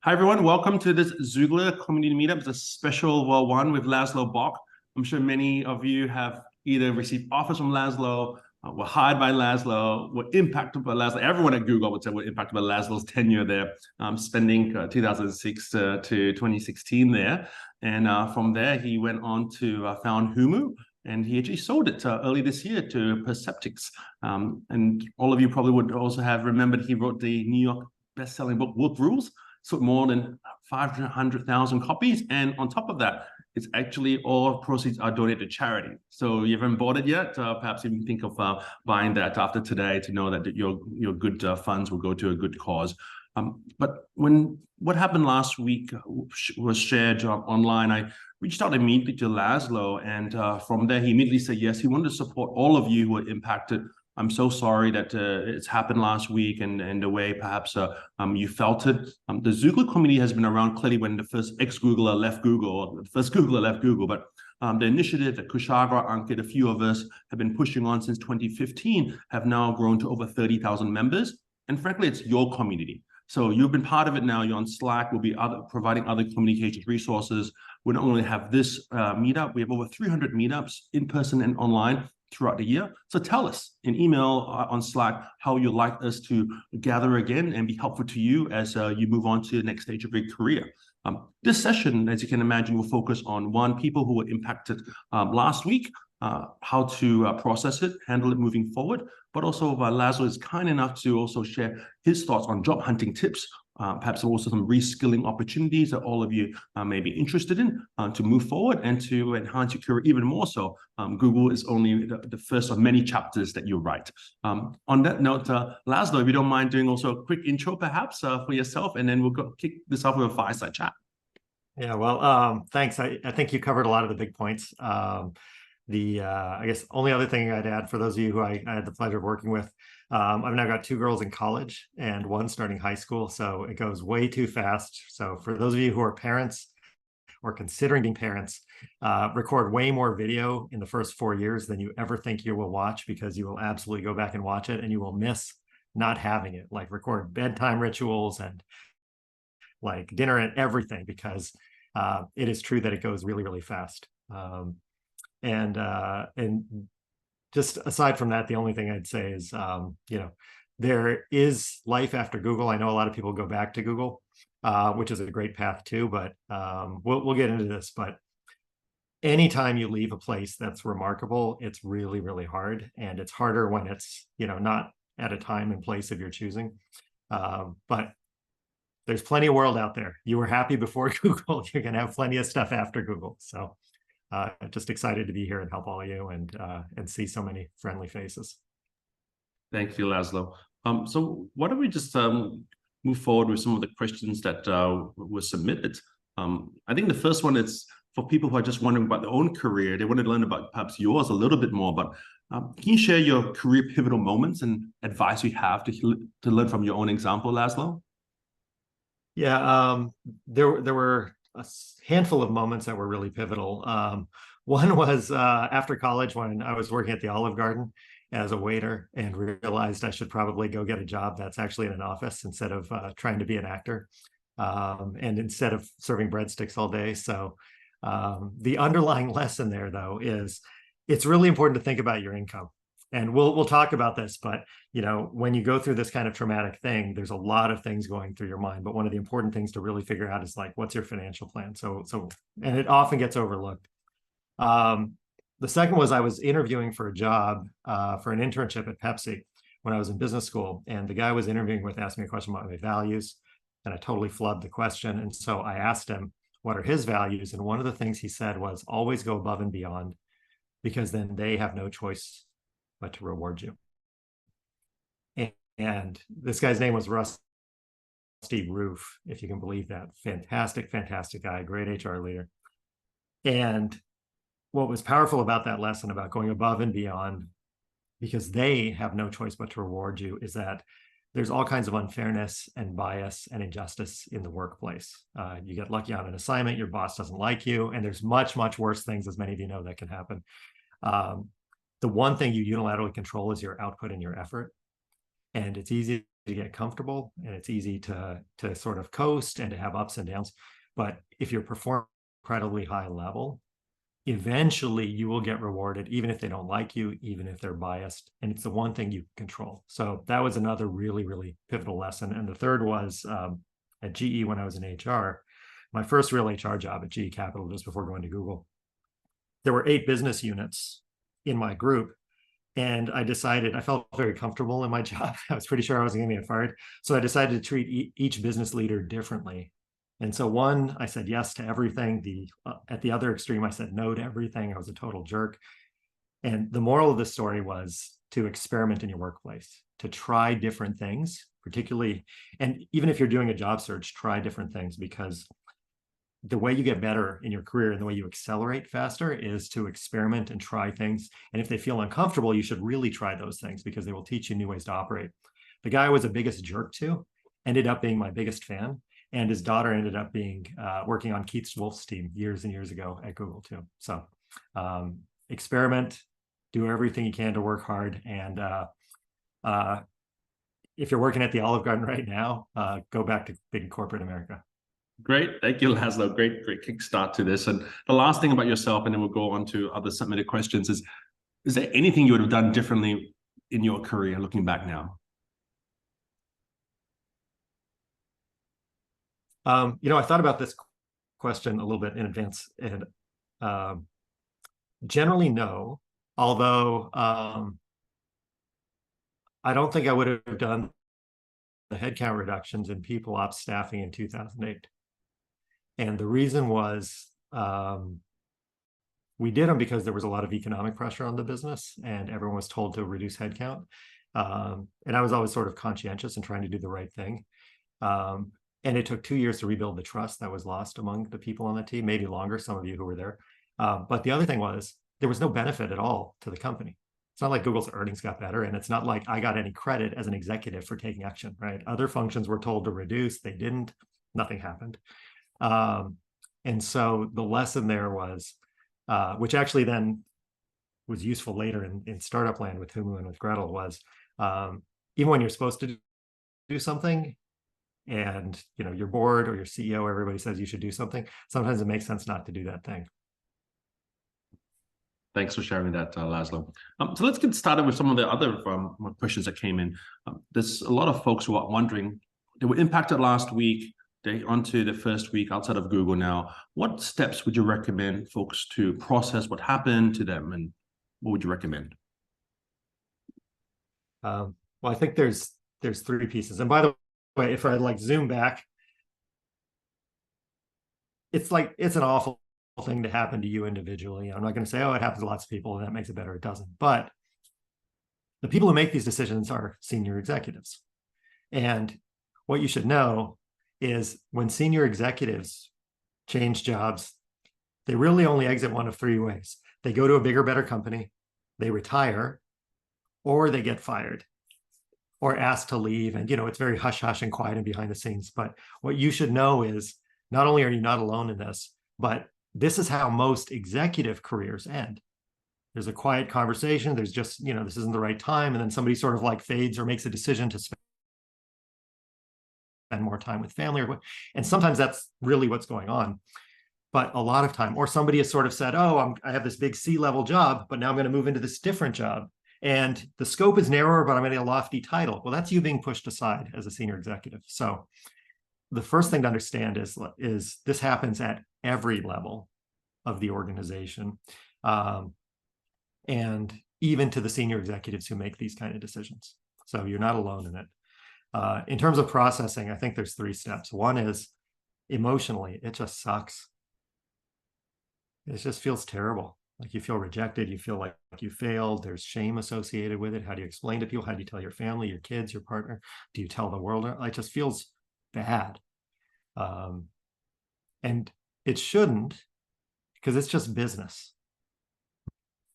Hi, everyone. Welcome to this Xoogler community meetup. It's a special one with Laszlo Bock. I'm sure many of you have either received offers from Laszlo, were hired by Laszlo, were impacted by Laszlo. Everyone at Google would say were impacted by Laszlo's tenure there, spending 2006 to 2016 there. And from there, he went on to found Humu, and he actually sold it early this year to Perceptyx. And all of you probably would also have remembered he wrote the New York best-selling book, Work Rules. Sold more than 500,000 copies. And on top of that, it's actually all proceeds are donated to charity. So you haven't bought it yet, perhaps even think of buying that after today to know that your good funds will go to a good cause. But what happened last week was shared online, I reached out immediately to Laszlo, and from there he immediately said yes, he wanted to support all of you who were impacted. I'm so sorry that it's happened last week and the way perhaps you felt it. The Xoogler community has been around clearly when the first ex-Googler left Google, or the first Googler left Google, but the initiative that Kushagra, Ankit, a few of us have been pushing on since 2015 have now grown to over 30,000 members. And frankly, it's your community. So you've been part of it now. You're on Slack. We'll be providing other communications resources. We not only have this meetup, we have over 300 meetups in person and online throughout the year. So tell us in email on Slack how you'd like us to gather again and be helpful to you as you move on to the next stage of your career. This session, as you can imagine, will focus on people who were impacted last week, how to process it, handle it moving forward, but also Laszlo is kind enough to also share his thoughts on job hunting tips, perhaps also some reskilling opportunities that all of you may be interested in to move forward and to enhance your career even more so. Google is only the first of many chapters that you write. On that note, Laszlo, if you don't mind doing also a quick intro perhaps for yourself, and then we'll kick this off with a fireside chat. Yeah, well, thanks. I think you covered a lot of the big points. I guess only other thing I'd add for those of you who I had the pleasure of working with, I've now got 2 girls in college and 1 starting high school, so it goes way too fast. So for those of you who are parents or considering being parents, record way more video in the first 4 years than you ever think you will watch, because you will absolutely go back and watch it and you will miss not having it. Like record bedtime rituals and like dinner and everything, because it is true that it goes really, really fast. And just aside from that, the only thing I'd say is, there is life after Google. I know a lot of people go back to Google, which is a great path too, but we'll get into this. But anytime you leave a place that's remarkable, it's really, really hard. And it's harder when it's, not at a time and place of your choosing. But there's plenty of world out there. You were happy before Google. You're going to have plenty of stuff after Google. So just excited to be here and help all of you and see so many friendly faces. Thank you, Laszlo. So why don't we just move forward with some of the questions that were submitted. I think the first one is for people who are just wondering about their own career. They want to learn about perhaps yours a little bit more, but can you share your career pivotal moments and advice you have to learn from your own example, Laszlo? Yeah, there were a handful of moments that were really pivotal. One was after college, when I was working at the Olive Garden as a waiter and realized I should probably go get a job that's actually in an office instead of trying to be an actor, and instead of serving breadsticks all day. So the underlying lesson there, though, is it's really important to think about your income. And we'll talk about this, but when you go through this kind of traumatic thing, there's a lot of things going through your mind. But one of the important things to really figure out is like, what's your financial plan? And it often gets overlooked. The second was I was interviewing for a job for an internship at Pepsi when I was in business school, and the guy I was interviewing with asked me a question about my values, and I totally flubbed the question. And so I asked him, what are his values? And one of the things he said was, always go above and beyond, because then they have no choice but to reward you. And this guy's name was Rusty Roof, if you can believe that. Fantastic, fantastic guy, great HR leader. And what was powerful about that lesson about going above and beyond, because they have no choice but to reward you, is that there's all kinds of unfairness and bias and injustice in the workplace. You get lucky on an assignment, your boss doesn't like you, and there's much, much worse things, as many of you know, that can happen. The one thing you unilaterally control is your output and your effort. And it's easy to get comfortable, and it's easy to sort of coast and to have ups and downs. But if you're performing incredibly high level, eventually you will get rewarded, even if they don't like you, even if they're biased. And it's the one thing you control. So that was another really, really pivotal lesson. And the third was at GE, when I was in HR, my first real HR job at GE Capital, just before going to Google, there were 8 business units in my group. And I decided, I felt very comfortable in my job. I was pretty sure I wasn't going to get fired. So I decided to treat each business leader differently. And so one, I said yes to everything. At the other extreme, I said no to everything. I was a total jerk. And the moral of the story was to experiment in your workplace, to try different things, particularly, and even if you're doing a job search, try different things, because the way you get better in your career and the way you accelerate faster is to experiment and try things. And if they feel uncomfortable, you should really try those things, because they will teach you new ways to operate. The guy I was the biggest jerk to ended up being my biggest fan. And his daughter ended up being working on Keith Wolf's team years and years ago at Google too. So experiment, do everything you can to work hard. And if you're working at the Olive Garden right now, go back to big corporate America. Great. Thank you, Laszlo. Great kickstart to this. And the last thing about yourself, and then we'll go on to other submitted questions, is there anything you would have done differently in your career looking back now? I thought about this question a little bit in advance, and generally no, although I don't think I would have done the headcount reductions in people ops staffing in 2008. And the reason was we did them because there was a lot of economic pressure on the business and everyone was told to reduce headcount. And I was always sort of conscientious and trying to do the right thing. And it took 2 years to rebuild the trust that was lost among the people on the team, maybe longer, some of you who were there. But the other thing was there was no benefit at all to the company. It's not like Google's earnings got better, and it's not like I got any credit as an executive for taking action, right? Other functions were told to reduce, they didn't, nothing happened. And so the lesson there was, which actually then was useful later in startup land with Humu and with Gretel, was even when you're supposed to do something, and your board or your CEO, everybody says you should do something, sometimes it makes sense not to do that thing. Thanks for sharing that, Laszlo. So let's get started with some of the other questions that came in. There's a lot of folks who are wondering, they were impacted last week, they're onto the first week outside of Google now. What steps would you recommend folks to process what happened to them, and what would you recommend? Well, I think there's 3 pieces. And by the way, if I zoom back, it's an awful thing to happen to you individually. I'm not going to say, oh, it happens to lots of people and that makes it better. It doesn't. But the people who make these decisions are senior executives. And what you should know is when senior executives change jobs, they really only exit one of 3 ways. They go to a bigger, better company, they retire, or they get fired or asked to leave. And, it's very hush-hush and quiet and behind the scenes. But what you should know is not only are you not alone in this, but this is how most executive careers end. There's a quiet conversation. There's just, this isn't the right time. And then somebody sort of fades or makes a decision to spend more time with family. And sometimes that's really what's going on. But a lot of time, or somebody has sort of said, oh, I have this big C-level job, but now I'm going to move into this different job. And the scope is narrower, but I'm getting a lofty title. Well, that's you being pushed aside as a senior executive. So the first thing to understand is this happens at every level of the organization. And even to the senior executives who make these kind of decisions. So you're not alone in it. In terms of processing, I think there's 3 steps. One is emotionally, it just sucks. It just feels terrible. You feel rejected, you feel like you failed, there's shame associated with it. How do you explain to people? How do you tell your family, your kids, your partner? Do you tell the world? It just feels bad. And it shouldn't, because it's just business.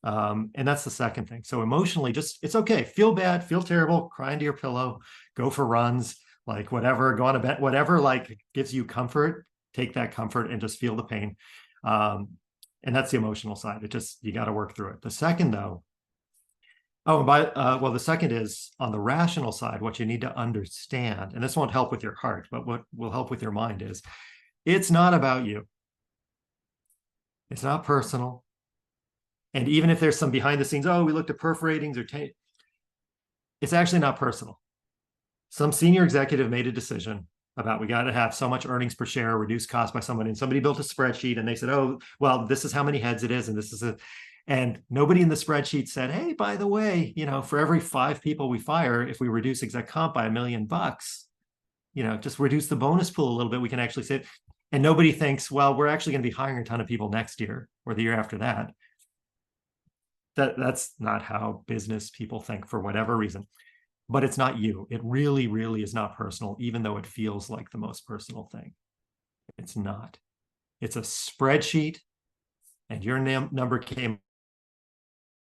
And that's the second thing. So emotionally, it's okay. Feel bad, feel terrible, cry into your pillow, go for runs, whatever, go on a bet, whatever gives you comfort, take that comfort and just feel the pain. And that's the emotional side. You got to work through it. The second, though, Oh, and well, the second is on the rational side, what you need to understand, and this won't help with your heart, but what will help with your mind is it's not about you. It's not personal. And even if there's some behind the scenes, oh, we looked at perf ratings or it's actually not personal. Some senior executive made a decision about we got to have so much earnings per share, reduced cost by somebody, and somebody built a spreadsheet and they said, oh, well, this is how many heads it is, and this is a, and nobody in the spreadsheet said, hey, by the way, for every 5 people we fire, if we reduce exec comp by $1 million, just reduce the bonus pool a little bit, we can actually save. And nobody thinks, well, we're actually going to be hiring a ton of people next year or the year after that. That's not how business people think for whatever reason. But it's not you. It really, really is not personal, even though it feels like the most personal thing. It's not. It's a spreadsheet, and your number came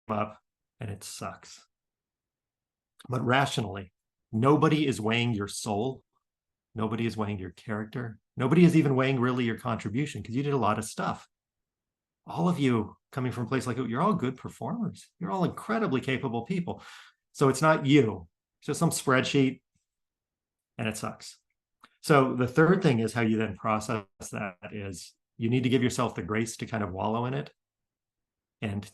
up, and it sucks. But rationally, nobody is weighing your soul. Nobody is weighing your character. Nobody is even weighing really your contribution, because you did a lot of stuff. All of you coming from a place like it, you're all good performers. You're all incredibly capable people. So it's not you. It's just some spreadsheet, and it sucks. So the third thing is how you then process that is you need to give yourself the grace to kind of wallow in it and,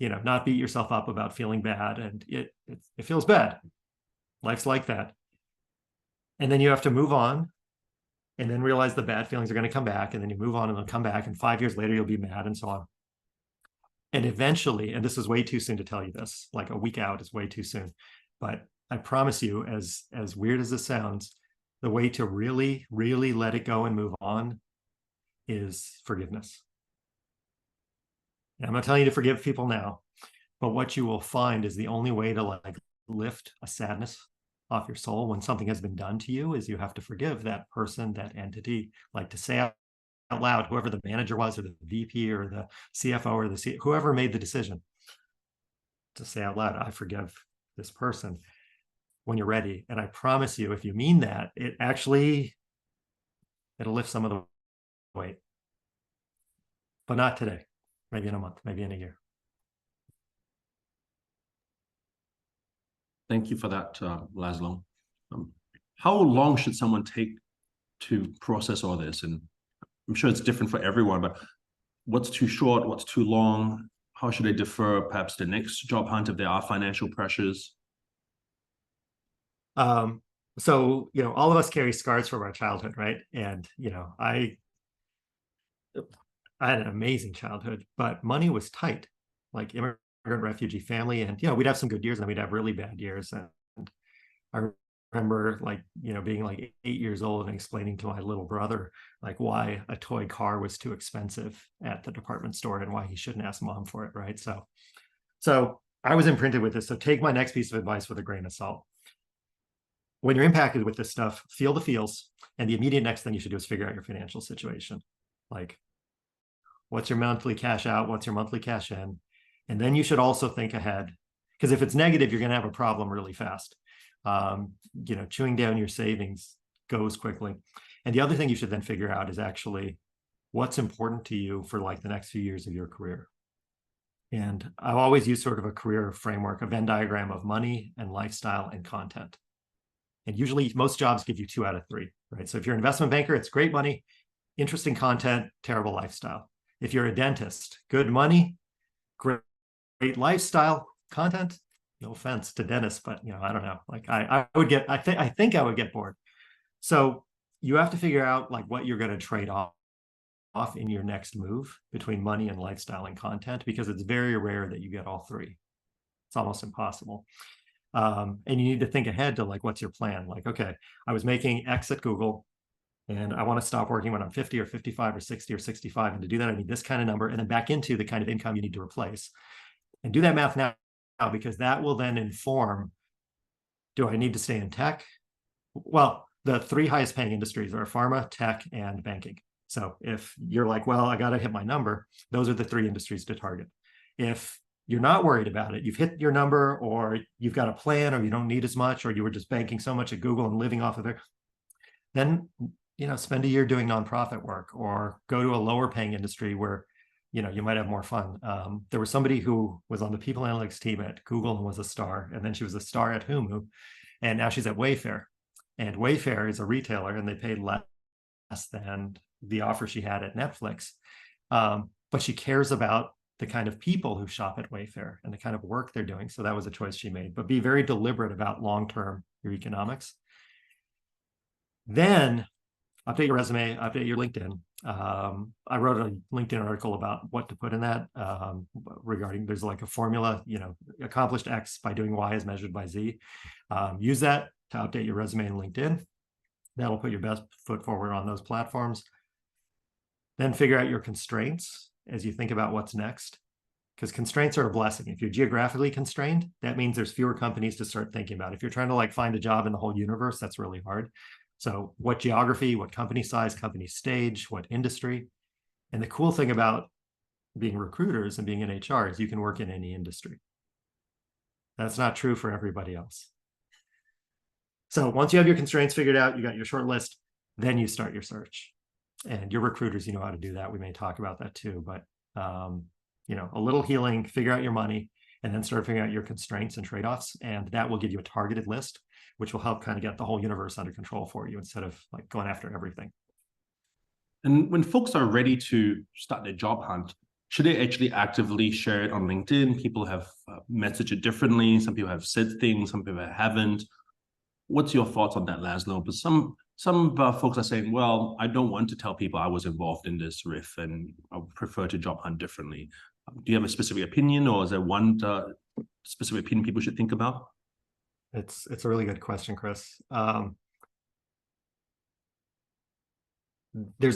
not beat yourself up about feeling bad. And it feels bad. Life's like that. And then you have to move on and then realize the bad feelings are going to come back. And then you move on and they'll come back. And 5 years later, you'll be mad and so on. And eventually, and this is way too soon to tell you this, like a week out is way too soon. But I promise you, as weird as this sounds, the way to really, really let it go and move on is forgiveness. And I'm not telling you to forgive people now, but what you will find is the only way to lift a sadness off your soul when something has been done to you is you have to forgive that person, that entity, to say out loud, whoever the manager was or the VP or the CFO or the whoever made the decision, to say out loud, I forgive this person when you're ready. And I promise you, if you mean that, it'll lift some of the weight. But not today, maybe in a month, maybe in a year. Thank you for that, Laszlo. How long should someone take to process all this? And I'm sure it's different for everyone, but what's too short? What's too long? How should they defer perhaps the next job hunt if there are financial pressures? So, all of us carry scars from our childhood, right? And, I had an amazing childhood, but money was tight, like immigrant refugee family. And, we'd have some good years and we'd have really bad years. And I remember being 8 years old and explaining to my little brother, why a toy car was too expensive at the department store and why he shouldn't ask mom for it, right? So I was imprinted with this. So take my next piece of advice with a grain of salt. When you're impacted with this stuff, feel the feels. And the immediate next thing you should do is figure out your financial situation. What's your monthly cash out? What's your monthly cash in? And then you should also think ahead. Because if it's negative, you're going to have a problem really fast. Chewing down your savings goes quickly. And the other thing you should then figure out is actually what's important to you for the next few years of your career. And I've always used sort of a career framework, a Venn diagram of money and lifestyle and content. And usually most jobs give you 2 out of 3, right? So if you're an investment banker, it's great money, interesting content, terrible lifestyle. If you're a dentist, good money, great lifestyle, content. No offense to dentists, but I don't know. I think I would get bored. So you have to figure out what you're going to trade off in your next move between money and lifestyle and content, because it's very rare that you get all 3. It's almost impossible. And you need to think ahead to what's your plan? Okay, I was making X at Google and I want to stop working when I'm 50 or 55 or 60 or 65. And to do that, I need this kind of number and then back into the kind of income you need to replace. And do that math now, because that will then inform, do I need to stay in tech? Well, the 3 highest paying industries are pharma, tech, and banking. So if you're well, I got to hit my number, those are the 3 industries to target. If you're not worried about it, you've hit your number, or you've got a plan, or you don't need as much, or you were just banking so much at Google and living off of it, then spend a year doing nonprofit work, or go to a lower paying industry where you might have more fun. There was somebody who was on the people analytics team at Google and was a star, and then she was a star at Humu, and now she's at Wayfair. And Wayfair is a retailer, and they paid less than the offer she had at Netflix. But she cares about the kind of people who shop at Wayfair and the kind of work they're doing. So that was a choice she made, but be very deliberate about long-term your economics. Then update your resume, update your LinkedIn. I wrote a LinkedIn article about what to put in that regarding, there's like a formula, accomplished X by doing Y is measured by Z. Use that to update your resume in LinkedIn. That'll put your best foot forward on those platforms. Then figure out your constraints as you think about what's next, because constraints are a blessing. If you're geographically constrained, that means there's fewer companies to start thinking about. If you're trying to like find a job in the whole universe, that's really hard. So what geography, what company size, company stage, what industry? And the cool thing about being recruiters and being in HR is you can work in any industry. That's not true for everybody else. So once you have your constraints figured out, you got your short list, then you start your search. And your recruiters, you know how to do that. We may talk about that too, but a little healing, figure out your money, and then start figuring out your constraints and trade-offs. And that will give you a targeted list, which will help kind of get the whole universe under control for you instead of like going after everything. And when folks are ready to start their job hunt, should they actually actively share it on LinkedIn? People have messaged it differently. Some people have said things, some people haven't. What's your thoughts on that, Laszlo? But some folks are saying, well, I don't want to tell people I was involved in this riff and I would prefer to job hunt differently. Do you have a specific opinion, or is there one specific opinion people should think about? It's a really good question, Chris. There's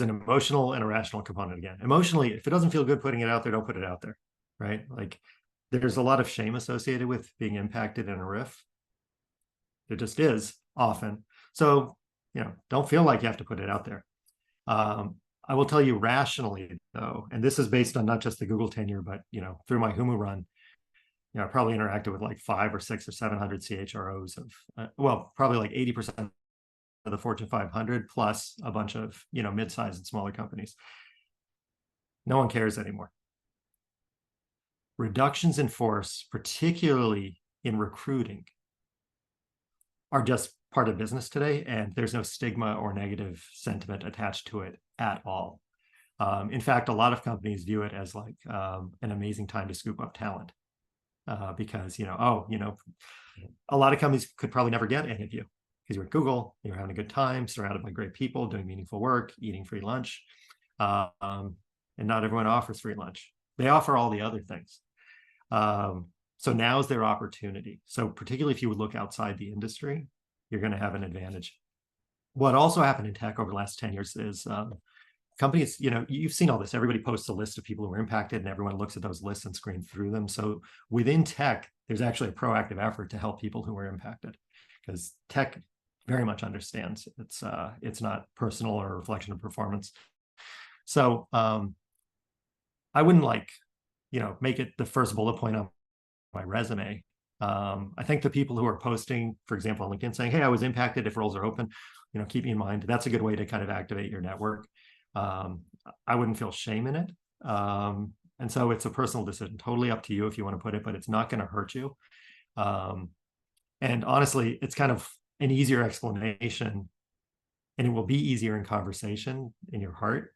an emotional and a rational component again. Emotionally, if it doesn't feel good putting it out there, don't put it out there, right? Like there's a lot of shame associated with being impacted in a riff. There just is often. So, don't feel like you have to put it out there. I will tell you rationally though, and this is based on not just the Google tenure, but, through my Humu run, I probably interacted with like 500 or 600 or 700 CHROs of, probably like 80% of the Fortune 500 plus a bunch of, mid-sized and smaller companies. No one cares anymore. Reductions in force, particularly in recruiting, are just part of business today, and there's no stigma or negative sentiment attached to it at all. In fact, a lot of companies view it as like an amazing time to scoop up talent because, a lot of companies could probably never get any of you because you're at Google, you're having a good time, surrounded by great people, doing meaningful work, eating free lunch, and not everyone offers free lunch. They offer all the other things. So now is their opportunity. So particularly if you would look outside the industry, you're going to have an advantage. What also happened in tech over the last 10 years is companies, you've seen all this. Everybody posts a list of people who were impacted and everyone looks at those lists and screens through them. So within tech, there's actually a proactive effort to help people who are impacted because tech very much understands it's not personal or a reflection of performance. So I wouldn't make it the first bullet point on my resume. I think the people who are posting, for example, on LinkedIn saying, hey, I was impacted if roles are open, keep me in mind. That's a good way to kind of activate your network. I wouldn't feel shame in it. And so it's a personal decision, totally up to you if you want to put it, but it's not going to hurt you. And honestly, it's kind of an easier explanation and it will be easier in conversation in your heart.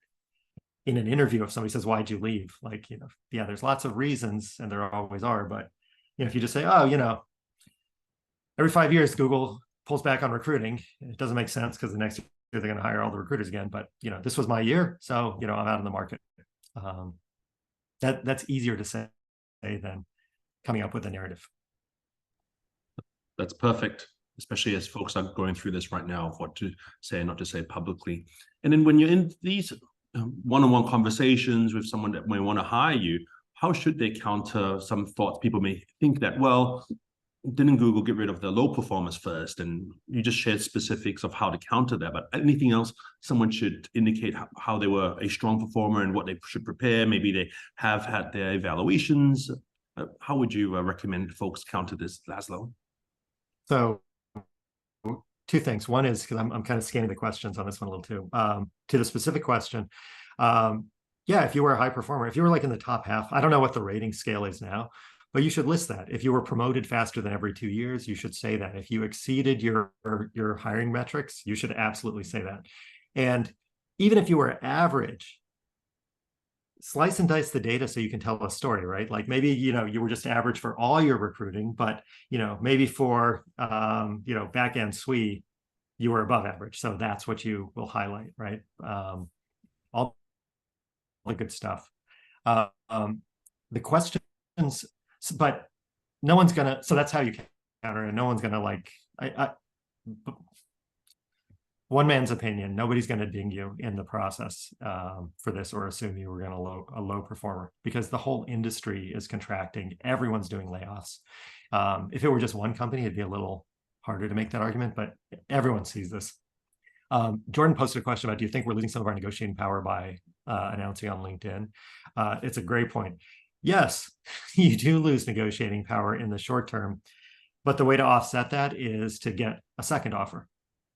In an interview, if somebody says, why'd you leave? Like, yeah, there's lots of reasons and there always are, but if you just say, oh, every 5 years, Google pulls back on recruiting, it doesn't make sense because the next year they're going to hire all the recruiters again. But, this was my year. So, I'm out in the market. That's easier to say than coming up with a narrative. That's perfect, especially as folks are going through this right now of what to say and not to say publicly. And then when you're in these one-on-one conversations with someone that may want to hire you, how should they counter some thoughts? People may think that, well, didn't Google get rid of the low performers first? And you just shared specifics of how to counter that. But anything else someone should indicate how they were a strong performer and what they should prepare? Maybe they have had their evaluations. How would you recommend folks counter this, Laszlo? So two things. One is, because I'm kind of scanning the questions on this one a little too. To the specific question, Yeah, if you were a high performer, if you were like in the top half, I don't know what the rating scale is now, but you should list that. If you were promoted faster than every 2 years, you should say that. If you exceeded your hiring metrics, you should absolutely say that. And even if you were average, slice and dice the data so you can tell a story, right? Like maybe, you were just average for all your recruiting, but, maybe for, back end SWE, you were above average. So that's what you will highlight, right? All the good stuff. The questions, but no one's gonna, so that's how you counter it. No one's gonna like, one man's opinion, nobody's going to ding you in the process for this or assume you were going to a low performer, because the whole industry is contracting. Everyone's doing layoffs. If it were just one company, it'd be a little harder to make that argument, but everyone sees this. Jordan posted a question about, do you think we're losing some of our negotiating power by announcing on LinkedIn? It's a great point. Yes, you do lose negotiating power in the short term, but the way to offset that is to get a second offer.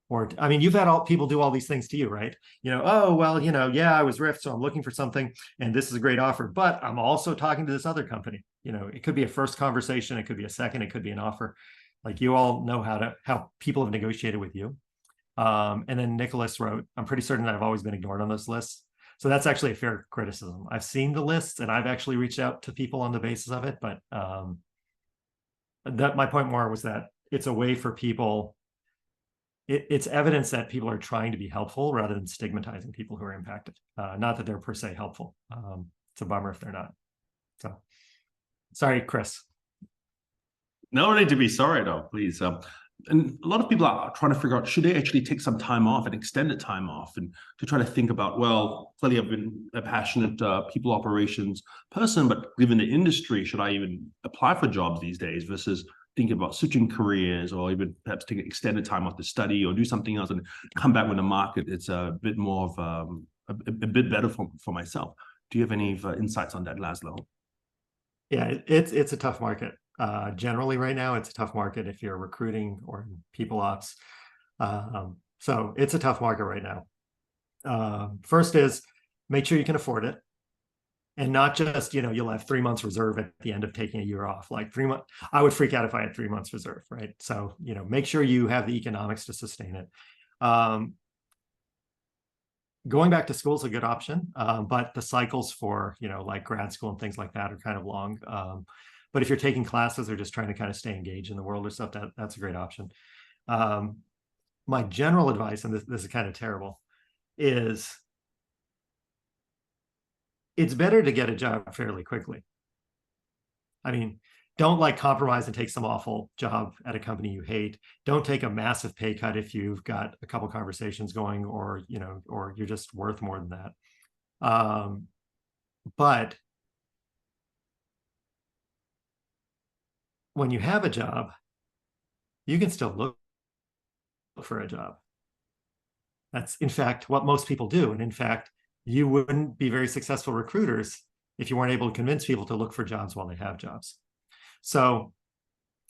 Or, I mean, you've had people do all these things to you, right? Oh, well, yeah, I was riffed, so I'm looking for something, and this is a great offer, but I'm also talking to this other company. It could be a first conversation, it could be a second, it could be an offer. Like, you all know how people have negotiated with you. And then Nicholas wrote, I'm pretty certain that I've always been ignored on those lists. So that's actually a fair criticism. I've seen the lists, and I've actually reached out to people on the basis of it, but my point more was that it's a way for people. It's evidence that people are trying to be helpful rather than stigmatizing people who are impacted. Not that they're per se helpful. It's a bummer if they're not. So, sorry, Chris. No need to be sorry, though, please. And a lot of people are trying to figure out, should they actually take some time off and extended time off, and to try to think about, well, clearly I've been a passionate people operations person, but given the industry, should I even apply for jobs these days versus thinking about switching careers, or even perhaps taking extended time off to study or do something else and come back when the market it's a bit more of a bit better for myself. Do you have any insights on that, Laszlo? Yeah, it's a tough market. Generally right now, it's a tough market if you're recruiting or in people ops. So it's a tough market right now. First is make sure you can afford it. And not just, you'll have 3 months reserve at the end of taking a year off. Like 3 months, I would freak out if I had 3 months reserve, right? So, make sure you have the economics to sustain it. Going back to school is a good option, but the cycles for, like grad school and things like that are kind of long. But if you're taking classes or just trying to kind of stay engaged in the world or stuff, that's a great option. My general advice, and this is kind of terrible, is it's better to get a job fairly quickly. I mean, don't like compromise and take some awful job at a company you hate. Don't take a massive pay cut if you've got a couple conversations going, or you're just worth more than that. But when you have a job, you can still look for a job. That's in fact what most people do. And in fact, you wouldn't be very successful recruiters if you weren't able to convince people to look for jobs while they have jobs. So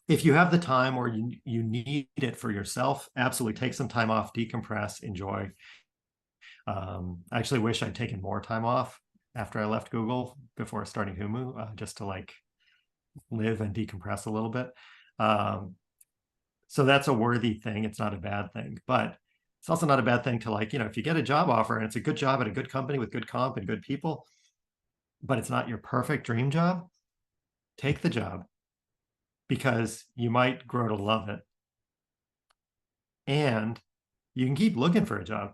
if you have the time, or you need it for yourself, absolutely take some time off, decompress, enjoy. I actually wish I'd taken more time off after I left Google before starting Humu, just to like live and decompress a little bit. So that's a worthy thing. It's not a bad thing, but it's also not a bad thing to, like, if you get a job offer and it's a good job at a good company with good comp and good people, but it's not your perfect dream job, take the job, because you might grow to love it. And you can keep looking for a job.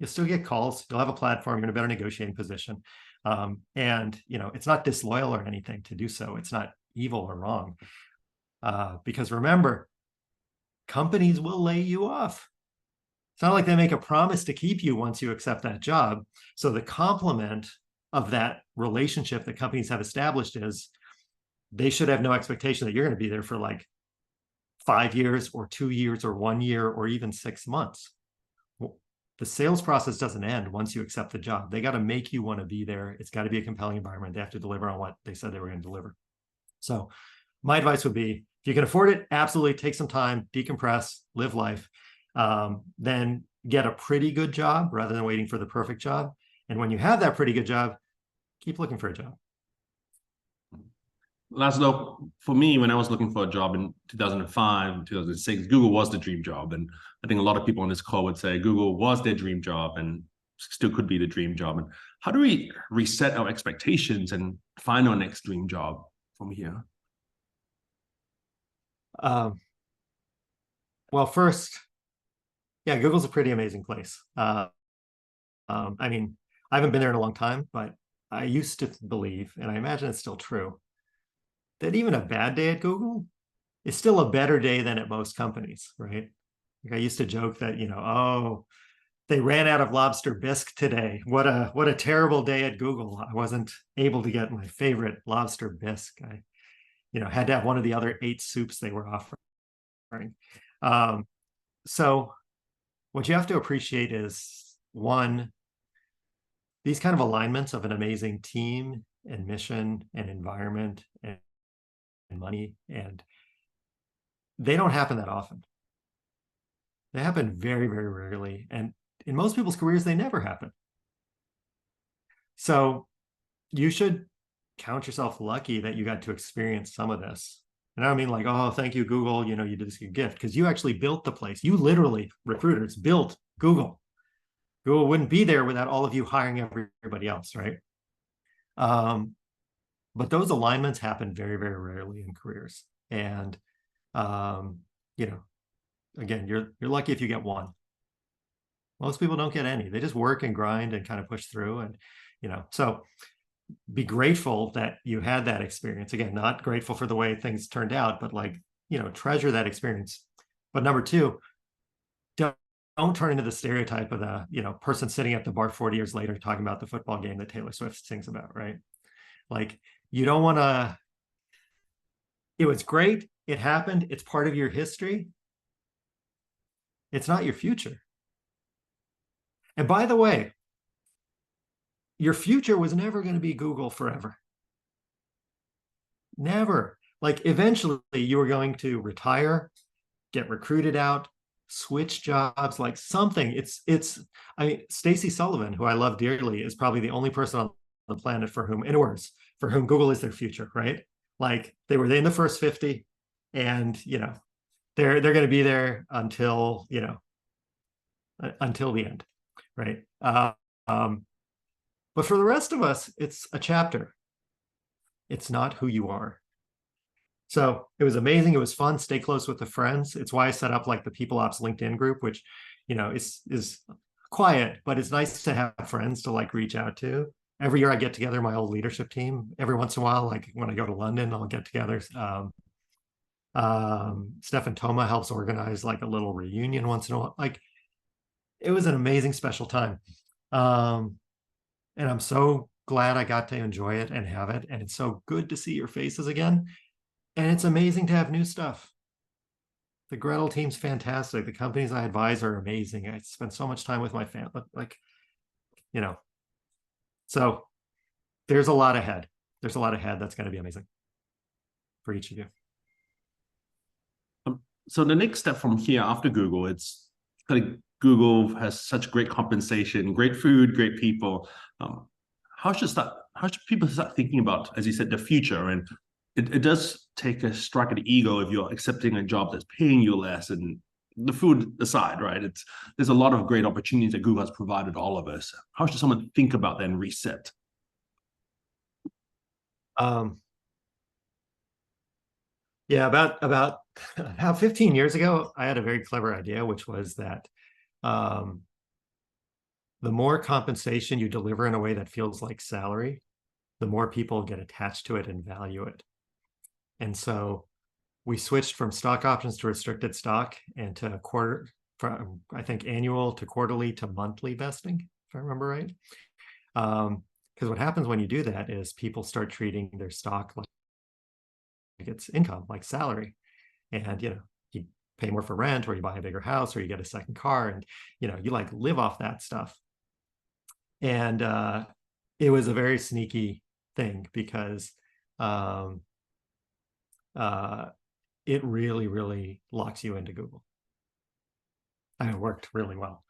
You'll still get calls. You'll have a platform. You're in a better negotiating position. And, it's not disloyal or anything to do so. It's not evil or wrong. Because remember, companies will lay you off. It's not like they make a promise to keep you once you accept that job. So the complement of that relationship that companies have established is they should have no expectation that you're going to be there for like 5 years or 2 years or 1 year or even 6 months. The sales process doesn't end once you accept the job. They got to make you want to be there. It's got to be a compelling environment. They have to deliver on what they said they were going to deliver. So my advice would be, if you can afford it, absolutely take some time, decompress, live life, then get a pretty good job rather than waiting for the perfect job. And when you have that pretty good job, keep looking for a job. Laszlo, for me, when I was looking for a job in 2005, 2006, Google was the dream job. And I think a lot of people on this call would say Google was their dream job and still could be the dream job. And how do we reset our expectations and find our next dream job from here? Well, first, yeah, Google's a pretty amazing place. I mean, I haven't been there in a long time, but I used to believe, and I imagine it's still true, that even a bad day at Google is still a better day than at most companies, right? Like I used to joke that, oh, they ran out of lobster bisque today. What a terrible day at Google. I wasn't able to get my favorite lobster bisque. I, had to have one of the other 8 soups they were offering. So what you have to appreciate is, one, these kind of alignments of an amazing team and mission and environment and money, and they don't happen that often. They happen very, very rarely. And in most people's careers, they never happen. So you should count yourself lucky that you got to experience some of this. And I don't mean like, oh, thank you, Google, you did this good gift, because you actually built the place. You literally, recruiters, built Google. Google wouldn't be there without all of you hiring everybody else, right? But those alignments happen very, very rarely in careers. And, again, you're lucky if you get one. Most people don't get any. They just work and grind and kind of push through. And, so be grateful that you had that experience. Again, not grateful for the way things turned out, but treasure that experience. But number 2, don't turn into the stereotype of the, person sitting at the bar 40 years later talking about the football game that Taylor Swift sings about, right? Like, you don't want to, it was great. It happened. It's part of your history. It's not your future. And by the way, your future was never going to be Google forever. Never. Like, eventually you were going to retire, get recruited out, switch jobs, like something. I mean, Stacey Sullivan, who I love dearly, is probably the only person on the planet for whom Google is their future, right? Like, they were in the first 50, and they're going to be there until until the end, right? But for the rest of us, it's a chapter. It's not who you are. So it was amazing. It was fun. Stay close with the friends. It's why I set up like the People Ops LinkedIn group, which, is quiet, but it's nice to have friends to like reach out to. Every year I get together my old leadership team. Every once in a while, like when I go to London, I'll get together. Stefan Toma helps organize like a little reunion once in a while. Like, it was an amazing, special time. And I'm so glad I got to enjoy it and have it. And it's so good to see your faces again. And it's amazing to have new stuff. The Gretel team's fantastic. The companies I advise are amazing. I spend so much time with my family, so there's a lot ahead. There's a lot ahead that's going to be amazing for each of you. So the next step from here after Google, it's like Google has such great compensation, great food, great people. How should people start thinking about, as you said, the future? And it does take a strike at the ego if you're accepting a job that's paying you less, and the food aside, right? There's a lot of great opportunities that Google has provided all of us. How should someone think about that and reset? Yeah, about 15 years ago, I had a very clever idea, which was that the more compensation you deliver in a way that feels like salary, the more people get attached to it and value it. And so we switched from stock options to restricted stock, and to from I think annual to quarterly to monthly vesting, if I remember right. Because what happens when you do that is people start treating their stock like it's income, like salary. And you pay more for rent, or you buy a bigger house, or you get a second car, and you like live off that stuff. And it was a very sneaky thing, because it really, really locks you into Google. And it worked really well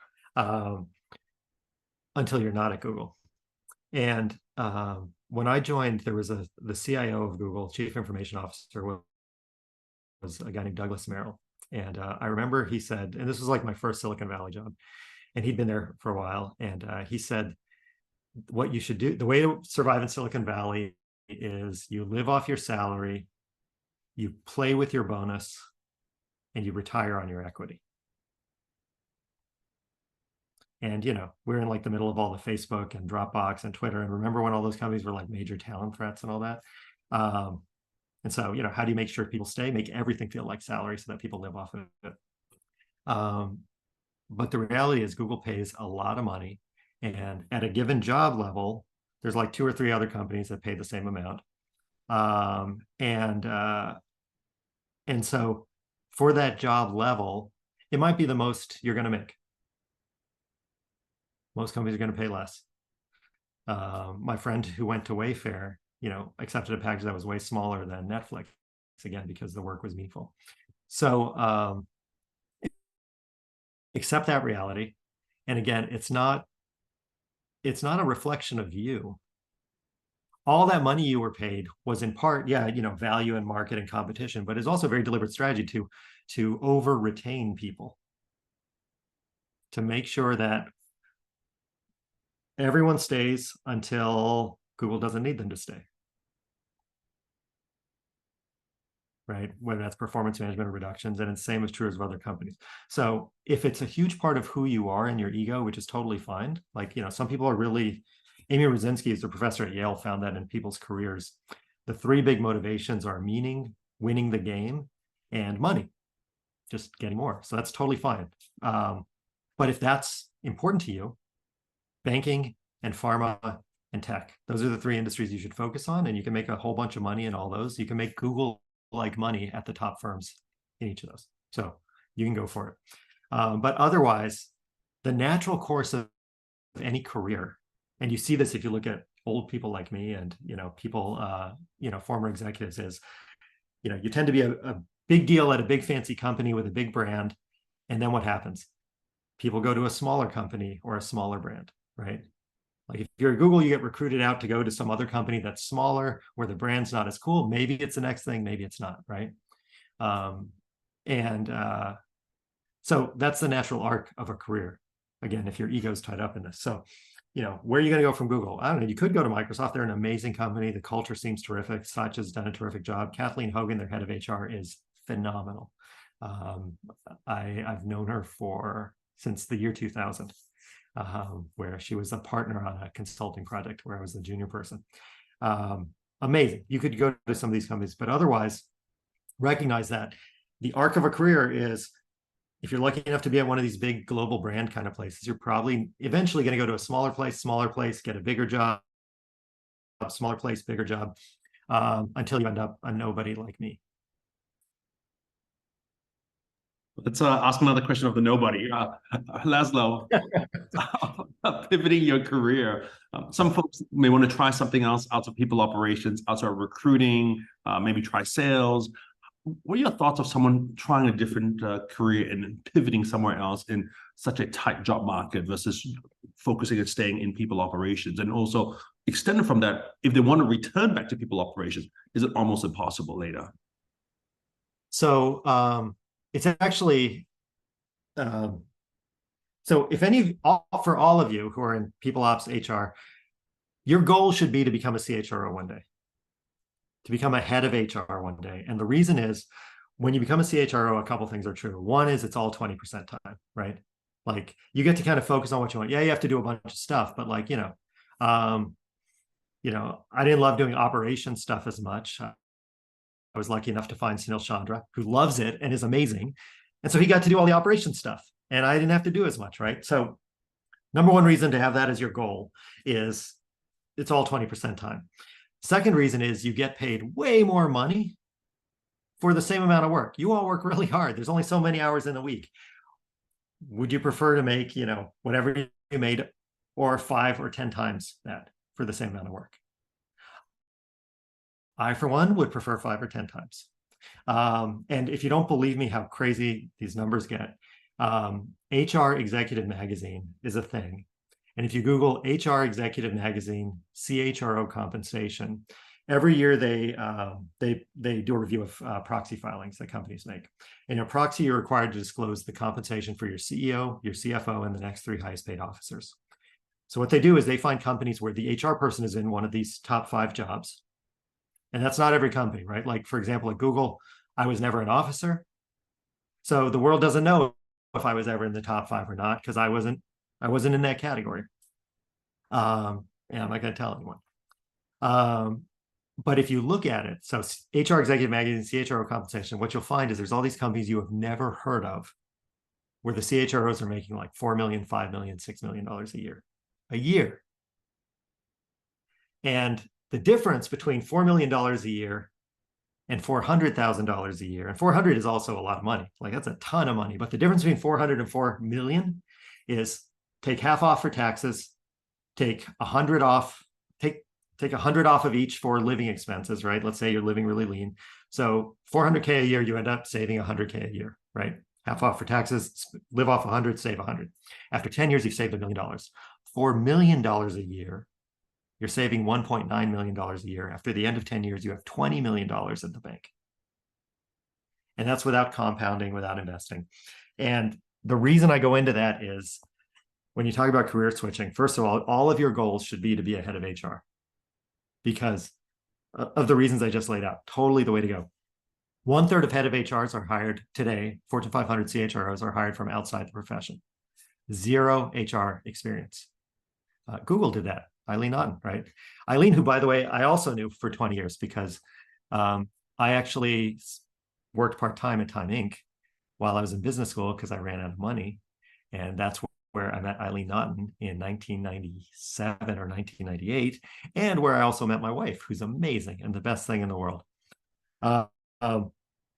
until you're not at Google. And when I joined, there was the CIO of Google, Chief Information Officer, was a guy named Douglas Merrill. And I remember he said, and this was like my first Silicon Valley job, and he'd been there for a while. And he said, what you should do, the way to survive in Silicon Valley is you live off your salary, you play with your bonus, and you retire on your equity. And, we're in like the middle of all the Facebook and Dropbox and Twitter. And remember when all those companies were like major talent threats and all that? And so, how do you make sure people stay? Make everything feel like salary so that people live off of it. But the reality is Google pays a lot of money. And at a given job level, there's like 2 or 3 other companies that pay the same amount. And so for that job level, it might be the most you're going to make. Most companies are going to pay less. My friend who went to Wayfair, accepted a package that was way smaller than Netflix, again, because the work was meaningful. So accept that reality. And again, it's not a reflection of you. All that money you were paid was in part, value and market and competition, but it's also a very deliberate strategy to over retain people, to make sure that everyone stays until Google doesn't need them to stay. Right? Whether that's performance management or reductions, and it's the same is true as of other companies. So if it's a huge part of who you are and your ego, which is totally fine, like, some people are really, Amy Rosinski is a professor at Yale, found that in people's careers, the 3 big motivations are meaning, winning the game, and money, just getting more. So that's totally fine. But if that's important to you, banking and pharma and tech, those are the 3 industries you should focus on, and you can make a whole bunch of money in all those. You can make Google like money at the top firms in each of those. So you can go for it. But otherwise, the natural course of any career, and you see this if you look at old people like me and, people, former executives, is, you tend to be a big deal at a big fancy company with a big brand. And then what happens? People go to a smaller company or a smaller brand, right? Like if you're at Google, you get recruited out to go to some other company that's smaller, where the brand's not as cool. Maybe it's the next thing, maybe it's not, right? So that's the natural arc of a career. Again, if your ego's tied up in this. So, where are you going to go from Google? I don't know. You could go to Microsoft. They're an amazing company. The culture seems terrific. Satya's done a terrific job. Kathleen Hogan, their head of HR, is phenomenal. I've known her since the year 2000. Where she was a partner on a consulting project where I was the junior person. Amazing. You could go to some of these companies, but otherwise recognize that the arc of a career is, if you're lucky enough to be at one of these big global brand kind of places, you're probably eventually going to go to a smaller place, get a bigger job, smaller place, bigger job, until you end up a nobody like me. Let's ask another question of the nobody. Laszlo, pivoting your career. Some folks may want to try something else out of people operations, out of recruiting, maybe try sales. What are your thoughts of someone trying a different career and pivoting somewhere else in such a tight job market versus focusing and staying in people operations? And also extended from that, if they want to return back to people operations, is it almost impossible later? So it's actually, so for all of you who are in people ops, HR, your goal should be to become a CHRO one day, to become a head of HR one day. And the reason is, when you become a CHRO, a couple things are true. One is it's all 20% time, right? Like you get to kind of focus on what you want. Yeah, you have to do a bunch of stuff, but like, I didn't love doing operations stuff as much. I was lucky enough to find Sunil Chandra, who loves it and is amazing. And so he got to do all the operations stuff, and I didn't have to do as much, right? So number one reason to have that as your goal is it's all 20% time. Second reason is you get paid way more money for the same amount of work. You all work really hard. There's only so many hours in a week. Would you prefer to make, whatever you made, or 5 or 10 times that for the same amount of work? I, for one, would prefer 5 or 10 times. And if you don't believe me how crazy these numbers get, HR Executive Magazine is a thing. And if you Google HR Executive Magazine, CHRO compensation, every year they do a review of proxy filings that companies make. In a proxy, you're required to disclose the compensation for your CEO, your CFO, and the next 3 highest paid officers. So what they do is they find companies where the HR person is in one of these top 5 jobs. And that's not every company, right? Like, for example, at Google, I was never an officer. So the world doesn't know if I was ever in the top 5 or not, because I wasn't in that category. Yeah, I'm not going to tell anyone. But if you look at it, so HR Executive Magazine, CHRO compensation, what you'll find is there's all these companies you have never heard of where the CHROs are making like $4 million, $5 million, $6 million a year. And the difference between $4 million a year and $400,000 a year, and 400 is also a lot of money. Like, that's a ton of money. But the difference between 400 and 4 million is take half off for taxes, take 100 off, take 100 off of each for living expenses, right? Let's say you're living really lean. So 400K a year, you end up saving 100K a year, right? Half off for taxes, live off 100, save 100. After 10 years, you've saved $1 million. $4 million a year, you're saving $1.9 million a year. After the end of 10 years, you have $20 million in the bank. And that's without compounding, without investing. And the reason I go into that is when you talk about career switching, first of all of your goals should be to be a head of HR because of the reasons I just laid out. Totally the way to go. 1/3 of head of HRs are hired today. Fortune 500 CHROs are hired from outside the profession. 0 HR experience. Google did that. Eileen Naughton, right? Eileen, who, by the way, I also knew for 20 years because I actually worked part-time at Time Inc. while I was in business school because I ran out of money. And that's where I met Eileen Naughton in 1997 or 1998, and where I also met my wife, who's amazing and the best thing in the world.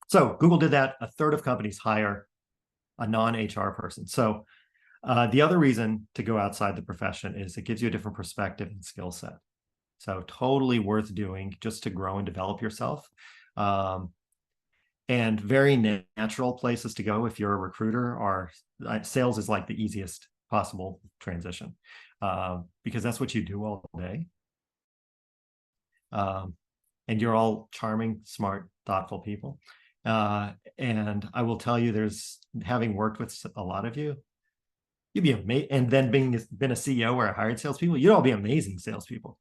So Google did that. 1/3 of companies hire a non-HR person. So the other reason to go outside the profession is it gives you a different perspective and skill set. So totally worth doing just to grow and develop yourself. And very natural places to go if you're a recruiter are sales is like the easiest possible transition because that's what you do all day. And you're all charming, smart, thoughtful people. And I will tell you, having worked with a lot of you, you'd be amazing. And then been a CEO where I hired salespeople, you'd all be amazing salespeople.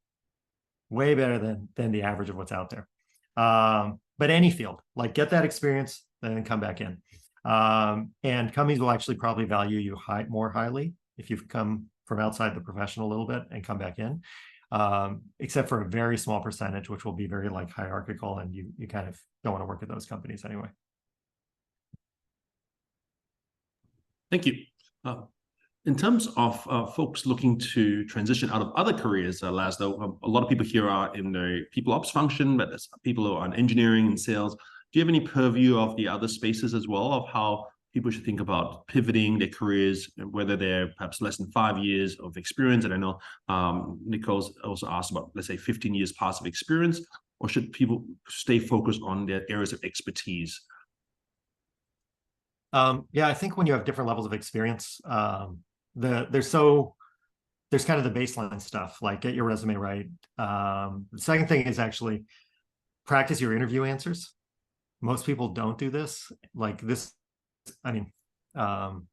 Way better than the average of what's out there. But any field, like get that experience, then come back in. And companies will actually probably value you more highly if you've come from outside the profession a little bit and come back in, except for a very small percentage, which will be very like hierarchical, and you kind of don't want to work at those companies anyway. Thank you. In terms of folks looking to transition out of other careers, Laszlo, a lot of people here are in the people ops function, but there's people who are in engineering and sales. Do you have any purview of the other spaces as well, of how people should think about pivoting their careers, whether they're perhaps less than 5 years of experience? And I know Nicole's also asked about, let's say, 15 years past of experience, or should people stay focused on their areas of expertise? Yeah, I think when you have different levels of experience, there's kind of the baseline stuff, like get your resume right. The second thing is actually practice your interview answers. Most people don't do this. Like this, I mean, I'll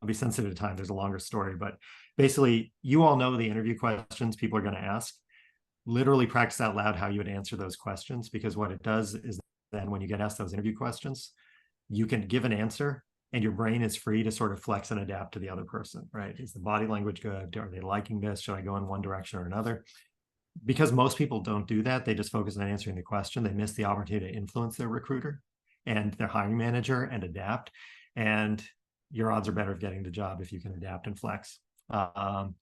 be sensitive to time. There's a longer story, but basically you all know the interview questions people are going to ask. Literally practice out loud how you would answer those questions, because what it does is then when you get asked those interview questions, you can give an answer and your brain is free to sort of flex and adapt to the other person, right? Is the body language good? Are they liking this? Should I go in one direction or another? Because most people don't do that. They just focus on answering the question. They miss the opportunity to influence their recruiter and their hiring manager and adapt. And your odds are better of getting the job if you can adapt and flex. And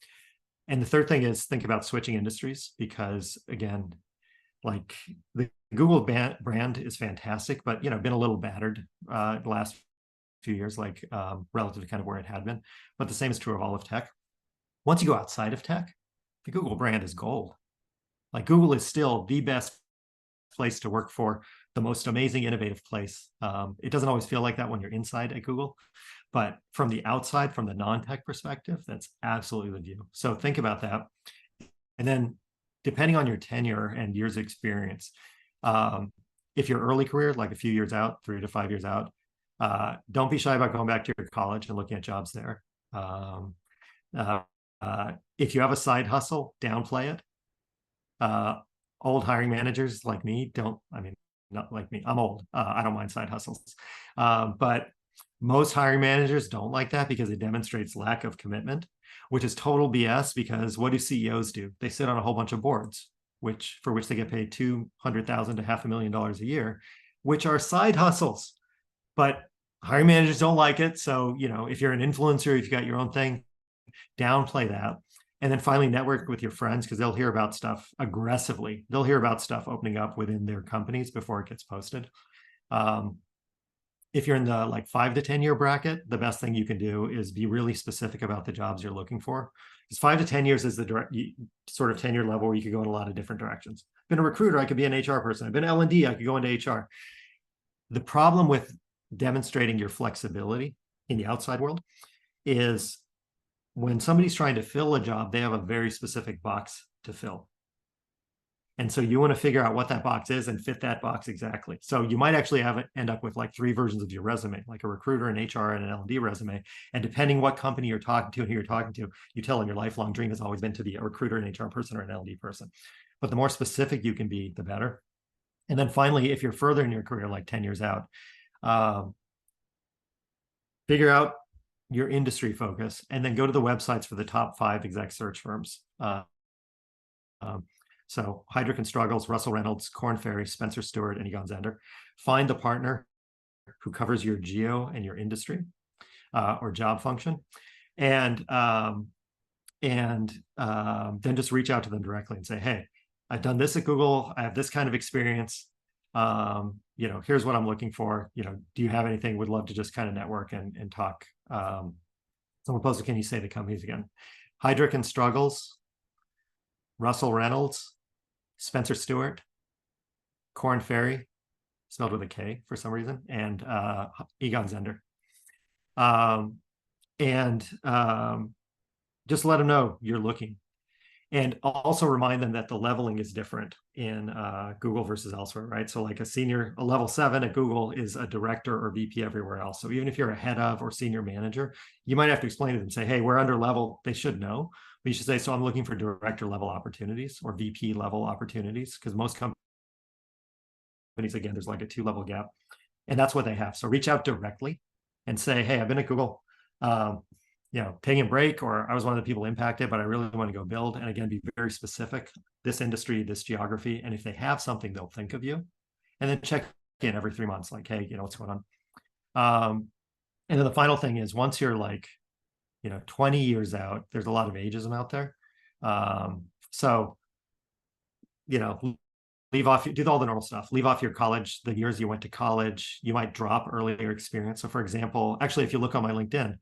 the third thing is think about switching industries, because again, like the Google brand is fantastic, but been a little battered the last few years, like relative to kind of where it had been. But the same is true of all of tech. Once you go outside of tech, the Google brand is gold. Like Google is still the best place to work for, the most amazing, innovative place. It doesn't always feel like that when you're inside at Google, But from the outside, from the non-tech perspective, that's absolutely the view. So think about that. And then depending on your tenure and years of experience, if you're early career, like a few years out, 3 to 5 years out, don't be shy about going back to your college and looking at jobs there. If you have a side hustle, downplay it. Old hiring managers like me not like me, I'm old. I don't mind side hustles. But most hiring managers don't like that because it demonstrates lack of commitment, which is total BS, because what do CEOs do? They sit on a whole bunch of boards, for which they get paid $200,000 to $500,000 a year, which are side hustles. But hiring managers don't like it. So, if you're an influencer, if you got your own thing, downplay that. And then finally network with your friends, because they'll hear about stuff aggressively. They'll hear about stuff opening up within their companies before it gets posted. If you're in the like 5 to 10 year bracket, the best thing you can do is be really specific about the jobs you're looking for. Because 5 to 10 years is the sort of tenure level where you could go in a lot of different directions. I've been a recruiter, I could be an HR person. I've been L&D, I could go into HR. The problem with demonstrating your flexibility in the outside world is when somebody's trying to fill a job, they have a very specific box to fill. And so you want to figure out what that box is and fit that box exactly. So you might actually end up with like 3 versions of your resume, like a recruiter, an HR, and an L&D resume. And depending what company you're talking to and who you're talking to, you tell them your lifelong dream has always been to be a recruiter, an HR person, or an L&D person. But the more specific you can be, the better. And then finally, if you're further in your career, like 10 years out, figure out your industry focus, and then go to the websites for the top 5 exec search firms. So Heidrick & Struggles, Russell Reynolds, Korn Ferry, Spencer Stewart, and Egon Zehnder. Find the partner who covers your geo and your industry or job function. And then just reach out to them directly and say, hey, I've done this at Google. I have this kind of experience. Here's what I'm looking for. Do you have anything? Would love to just kind of network and talk. Someone posted, can you say the companies again? Heidrick & Struggles, Russell Reynolds, Spencer Stewart, Korn Ferry, spelled with a K for some reason, and Egon Zehnder. Just let them know you're looking. And also remind them that the leveling is different in Google versus elsewhere, right? So like a level 7 at Google is a director or VP everywhere else. So even if you're a head of or senior manager, you might have to explain to them, say, hey, we're under level. They should know. But you should say, so I'm looking for director level opportunities or VP level opportunities, because most companies, again, there's like a 2-level gap. And that's what they have. So reach out directly and say, hey, I've been at Google. Taking a break, or I was one of the people impacted, but I really want to go build. And again, be very specific, this industry, this geography. And if they have something, they'll think of you. And then check in every 3 months, like, hey, what's going on? And then the final thing is, once you're like, 20 years out, there's a lot of ageism out there. Leave off, do all the normal stuff. Leave off your college, the years you went to college. You might drop earlier experience. So for example, actually, if you look on my LinkedIn,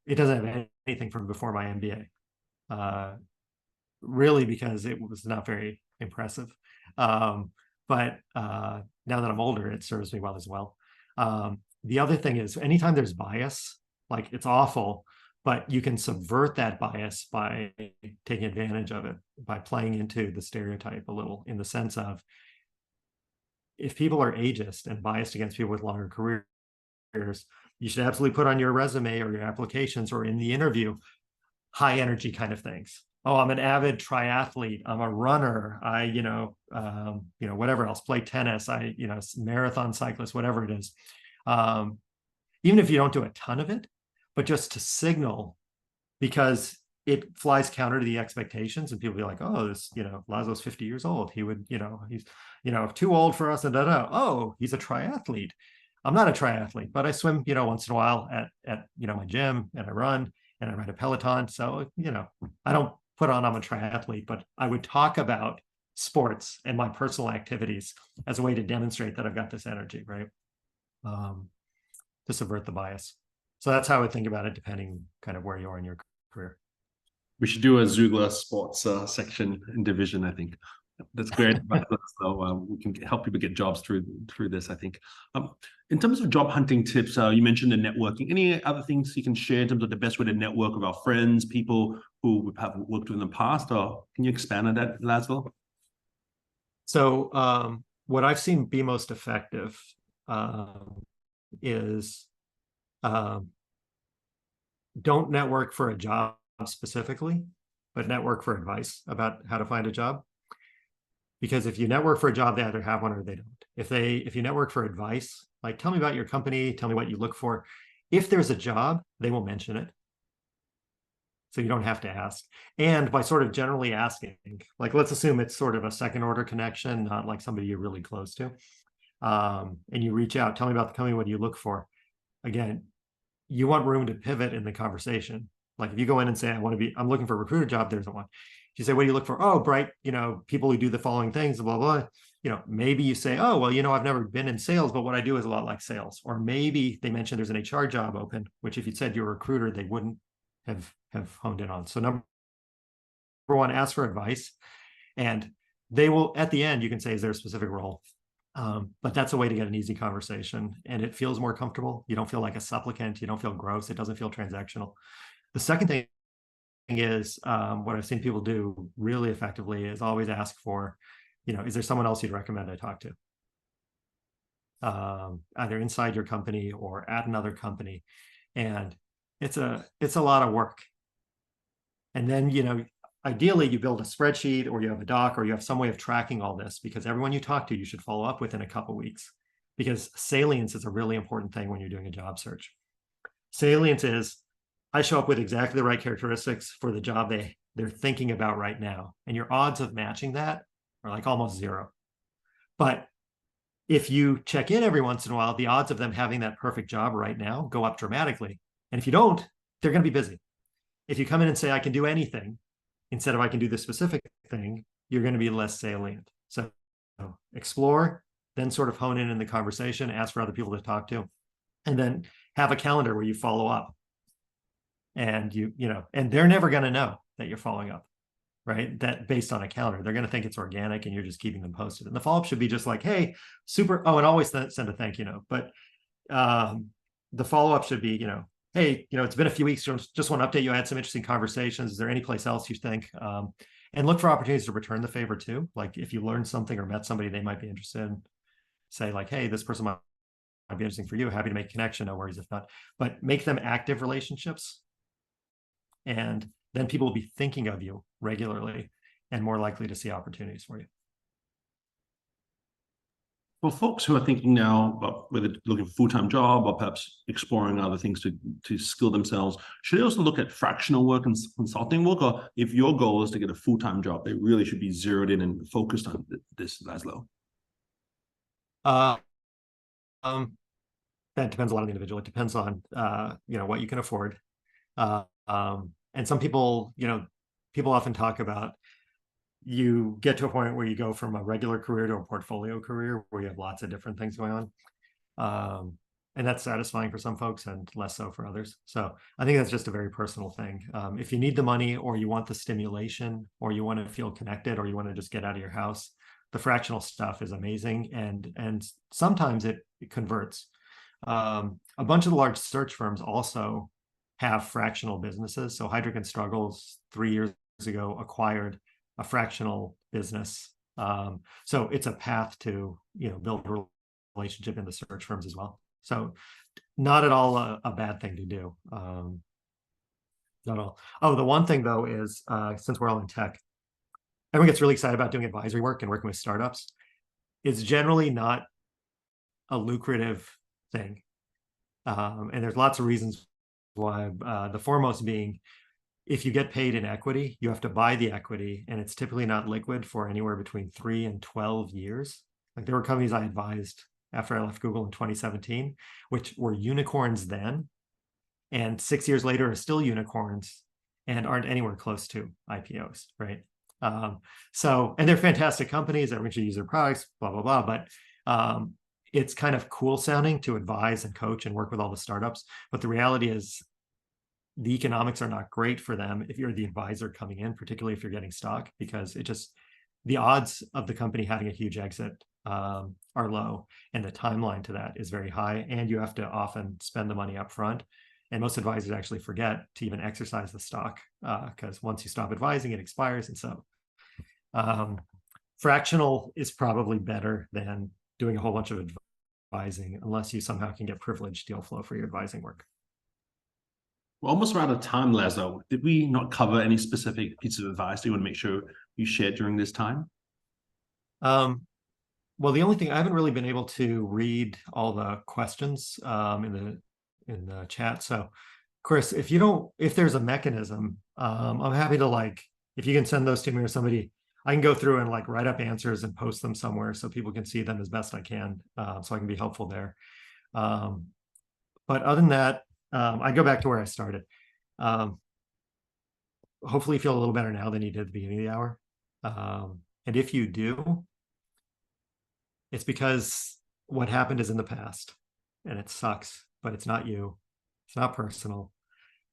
it doesn't have anything from before my MBA, really, because it was not very impressive. But now that I'm older, it serves me well as well. The other thing is, anytime there's bias, like, it's awful, but you can subvert that bias by taking advantage of it, by playing into the stereotype a little, in the sense of, if people are ageist and biased against people with longer careers, you should absolutely put on your resume or your applications or in the interview high energy kind of things. Oh, I'm an avid triathlete. I'm a runner. I, whatever else, play tennis. I, marathon cyclist, whatever it is. Even if you don't do a ton of it, but just to signal, because it flies counter to the expectations, and people be like, oh, this, Laszlo's 50 years old. He would, he's, too old for us, and oh, he's a triathlete. I'm not a triathlete, but I swim, once in a while at my gym, and I run, and I ride a Peloton. So, I don't put on I'm a triathlete, but I would talk about sports and my personal activities as a way to demonstrate that I've got this energy, right? To subvert the bias. So that's how I would think about it, depending kind of where you are in your career. We should do a Xoogler sports section and division, I think. That's great. So we can help people get jobs through this, I think. In terms of job hunting tips, you mentioned the networking. Any other things you can share in terms of the best way to network with our friends, people who we have worked with in the past, or can you expand on that, Laszlo? So what I've seen be most effective is don't network for a job specifically, but network for advice about how to find a job. Because if you network for a job, they either have one or they don't. If you network for advice, like tell me about your company, tell me what you look for. If there's a job, they will mention it. So you don't have to ask. And by sort of generally asking, like let's assume it's sort of a second order connection, not like somebody you're really close to. And you reach out, tell me about the company, what do you look for? Again, you want room to pivot in the conversation. Like if you go in and say, I'm looking for a recruiter job, there's one. If you say, what do you look for? Oh, bright, people who do the following things, blah, blah. Maybe you say, oh, well, I've never been in sales, but what I do is a lot like sales. Or maybe they mentioned there's an HR job open, which if you'd said you're a recruiter, they wouldn't have honed in on. So number one, ask for advice. And they will, at the end, you can say, is there a specific role? But that's a way to get an easy conversation, and it feels more comfortable. You don't feel like a supplicant. You don't feel gross. It doesn't feel transactional. The second thing is what I've seen people do really effectively is always ask for, is there someone else you'd recommend I talk to? Either inside your company or at another company. And it's a lot of work. And then, ideally you build a spreadsheet or you have a doc or you have some way of tracking all this, because everyone you talk to, you should follow up within a couple of weeks, because salience is a really important thing when you're doing a job search. Salience is, I show up with exactly the right characteristics for the job they're thinking about right now. And your odds of matching that are like almost zero. But if you check in every once in a while, the odds of them having that perfect job right now go up dramatically. And if you don't, they're going to be busy. If you come in and say, I can do anything, instead of I can do this specific thing, you're going to be less salient. So explore, then sort of hone in the conversation, ask for other people to talk to, and then have a calendar where you follow up. And and they're never going to know that you're following up, right? That based on a calendar, they're going to think it's organic and you're just keeping them posted. And the follow-up should be just like, hey, super. Oh, and always send a thank you note. But the follow-up should be, hey, it's been a few weeks. Just want to update you. I had some interesting conversations. Is there any place else you think? And look for opportunities to return the favor too. Like if you learned something or met somebody they might be interested in, say like, hey, this person might be interesting for you. Happy to make a connection. No worries if not. But make them active relationships. And then people will be thinking of you regularly and more likely to see opportunities for you. For folks who are thinking now about whether looking for a full-time job or perhaps exploring other things to skill themselves, should they also look at fractional work and consulting work? Or if your goal is to get a full-time job, they really should be zeroed in and focused on this, Laszlo? That depends a lot on the individual. It depends on, what you can afford. And some people, people often talk about, you get to a point where you go from a regular career to a portfolio career where you have lots of different things going on. And that's satisfying for some folks and less so for others. So I think that's just a very personal thing. If you need the money or you want the stimulation or you want to feel connected or you want to just get out of your house, the fractional stuff is amazing. And sometimes it converts. A bunch of the large search firms also have fractional businesses. So Heidrick & Struggles 3 years ago acquired a fractional business. So it's a path to, build a relationship in the search firms as well. So not at all a bad thing to do. Not at all. Oh, the one thing though is, since we're all in tech, everyone gets really excited about doing advisory work and working with startups. It's generally not a lucrative thing. And there's lots of reasons why, the foremost being, if you get paid in equity, you have to buy the equity, and it's typically not liquid for anywhere between 3 and 12 years. Like there were companies I advised after I left Google in 2017, which were unicorns then, and 6 years later are still unicorns and aren't anywhere close to IPOs, right? And they're fantastic companies. Everyone should use their products, blah, blah, blah. But it's kind of cool sounding to advise and coach and work with all the startups. But the reality is, the economics are not great for them if you're the advisor coming in, particularly if you're getting stock, because the odds of the company having a huge exit are low, and the timeline to that is very high, and you have to often spend the money up front. And most advisors actually forget to even exercise the stock because once you stop advising, it expires. And so fractional is probably better than doing a whole bunch of advising, unless you somehow can get privileged deal flow for your advising work. We're almost out of time, Laszlo. Did we not cover any specific pieces of advice you want to make sure you shared during this time? Well, the only thing, I haven't really been able to read all the questions in the chat. So, Chris, if there's a mechanism, I'm happy to, like, if you can send those to me or somebody, I can go through and like write up answers and post them somewhere so people can see them as best I can, so I can be helpful there. But other than that, I go back to where I started. Hopefully you feel a little better now than you did at the beginning of the hour. And if you do, it's because what happened is in the past and it sucks, but it's not you. It's not personal.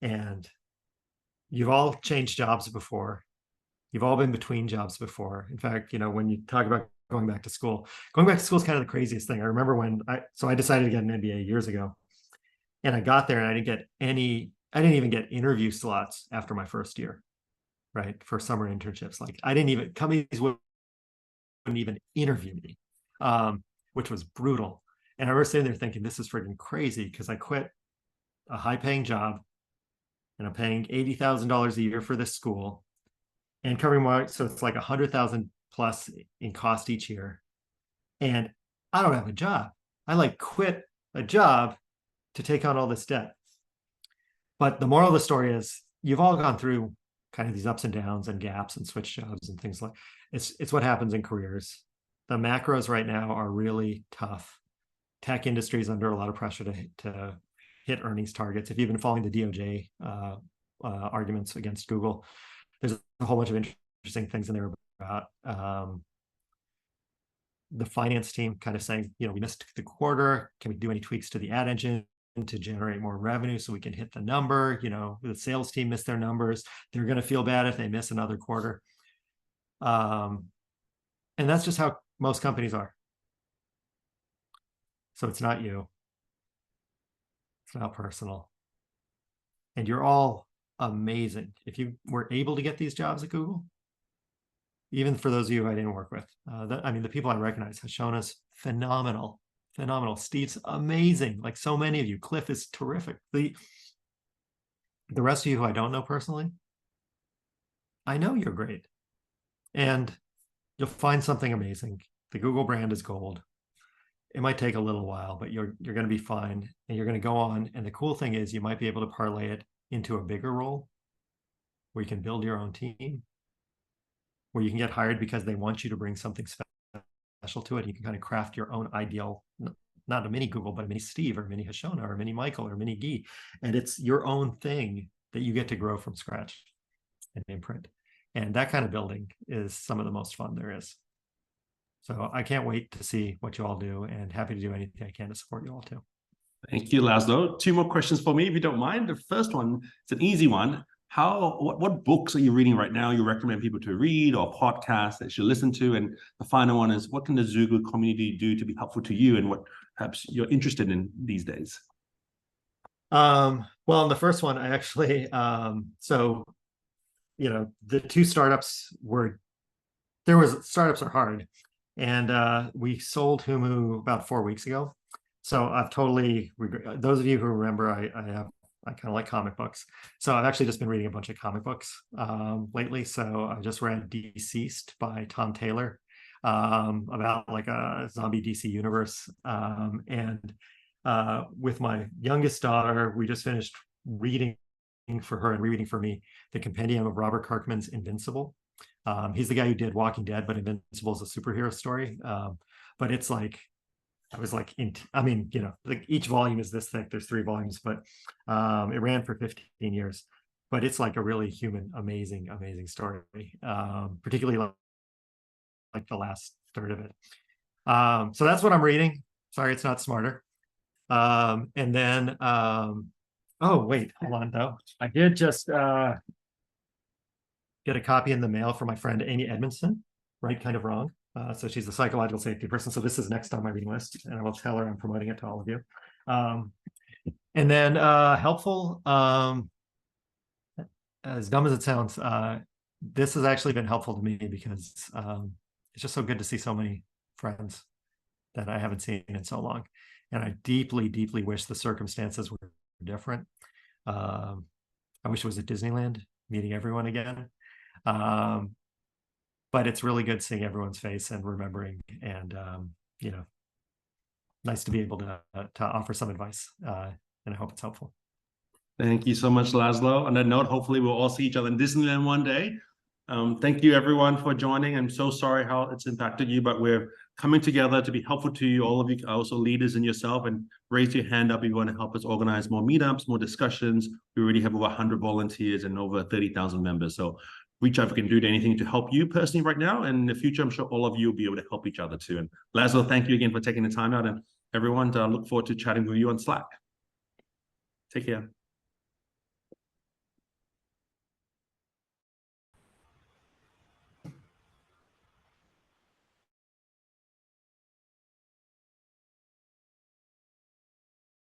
And you've all changed jobs before. You've all been between jobs before. In fact, when you talk about going back to school is kind of the craziest thing. I remember when I decided to get an MBA years ago, and I got there and I didn't even get interview slots after my first year, right? For summer internships. Like companies wouldn't even interview me, which was brutal. And I remember sitting there thinking, this is freaking crazy, because I quit a high paying job and I'm paying $80,000 a year for this school and covering so it's like 100,000 plus in cost each year. And I don't have a job. I like quit a job to take on all this debt. But the moral of the story is you've all gone through kind of these ups and downs and gaps and switch jobs and things like it's what happens in careers. The macros right now are really tough. Tech industry is under a lot of pressure to hit earnings targets. If you've been following the DOJ arguments against Google, there's a whole bunch of interesting things in there about the finance team kind of saying, we missed the quarter. Can we do any tweaks to the ad engine to generate more revenue so we can hit the number? The sales team missed their numbers. They're going to feel bad if they miss another quarter. And that's just how most companies are. So it's not you. It's not personal. And you're all amazing. If you were able to get these jobs at Google, even for those of you I didn't work with, the people I recognize, Hashona's phenomenal. Steve's amazing. Like so many of you. Cliff is terrific. The rest of you who I don't know personally, I know you're great. And you'll find something amazing. The Google brand is gold. It might take a little while, but you're going to be fine, and you're going to go on. And the cool thing is you might be able to parlay it into a bigger role where you can build your own team, where you can get hired because they want you to bring something special to it. You can kind of craft your own ideal, not a mini Google, but a mini Steve or a mini Hashona or a mini Michael or a mini Guy. And it's your own thing that you get to grow from scratch and imprint. And that kind of building is some of the most fun there is. So I can't wait to see what you all do, and happy to do anything I can to support you all too. Thank you, Laszlo. 2 more questions for me, if you don't mind. The first one, it's an easy one. What books are you reading right now you recommend people to read, or podcasts that you should listen to? And the final one is, what can the Xoogler community do to be helpful to you, and what perhaps you're interested in these days? Well, on the first one, I actually, the 2 startups startups are hard. And we sold Humu about 4 weeks ago. So I've totally, those of you who remember, I kind of like comic books. So I've actually just been reading a bunch of comic books lately. So I just read Deceased by Tom Taylor, about like a zombie DC universe. And with my youngest daughter, we just finished reading for her and rereading for me the compendium of Robert Kirkman's Invincible. He's the guy who did Walking Dead, but Invincible is a superhero story. But it's like, I was like, like each volume is this thick. There's 3 volumes, but it ran for 15 years. But it's like a really human, amazing story, particularly like the last third of it. So that's what I'm reading. Sorry, it's not smarter. And then, oh, wait, hold on, though. I did just get a copy in the mail from my friend Amy Edmondson, right kind of wrong. So she's a psychological safety person. So this is next on my reading list, and I will tell her I'm promoting it to all of you. And then helpful, as dumb as it sounds, this has actually been helpful to me because it's just so good to see so many friends that I haven't seen in so long. And I deeply, deeply wish the circumstances were different. I wish it was at Disneyland, meeting everyone again. But it's really good seeing everyone's face and remembering, and you know, nice to be able to offer some advice, and I hope it's helpful. Thank you so much, Laszlo. On that note, hopefully we'll all see each other in Disneyland one day. Thank you everyone for joining. I'm so sorry how it's impacted you, but we're coming together to be helpful to you. All of you are also leaders in yourself, and raise your hand up if you want to help us organize more meetups, more discussions. We already have over 100 volunteers and over 30,000 members. So reach out if we can do anything to help you personally right now. And in the future, I'm sure all of you will be able to help each other too. And Laszlo, thank you again for taking the time out, and everyone, look forward to chatting with you on Slack. Take care.